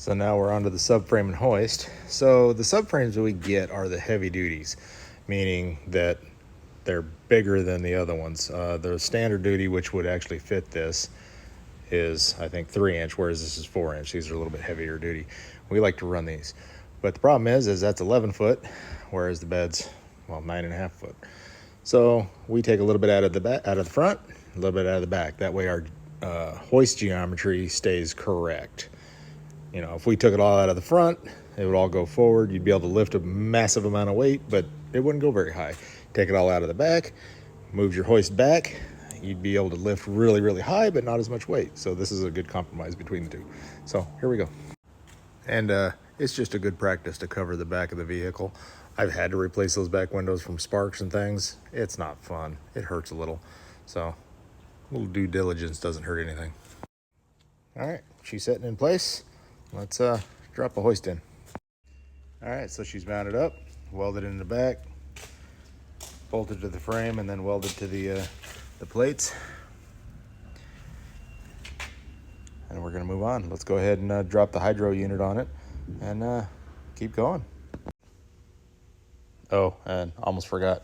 So now we're onto the subframe and hoist. So the subframes that we get are the heavy duties, meaning that they're bigger than the other ones. The standard duty, which would actually fit this, is I think 3-inch, whereas this is 4-inch. These are a little bit heavier duty. We like to run these, but the problem is that's 11 foot, whereas the bed's, well, 9.5 foot. So we take a little bit out of the back, out of the front, a little bit out of the back. That way our hoist geometry stays correct. You know, if we took it all out of the front, it would all go forward. You'd be able to lift a massive amount of weight, but it wouldn't go very high. Take it all out of the back, move your hoist back, you'd be able to lift really, really high, but not as much weight. So this is a good compromise between the two. So here we go. And it's just a good practice to cover the back of the vehicle. I've had to replace those back windows from sparks and things. It's not fun. It hurts a little. So a little due diligence doesn't hurt anything. All right, she's setting in place. Let's drop the hoist in. All right, so she's mounted up, welded in the back, bolted to the frame, and then welded to the plates. And we're gonna move on. Let's go ahead and drop the hydro unit on it and keep going. Oh, and almost forgot.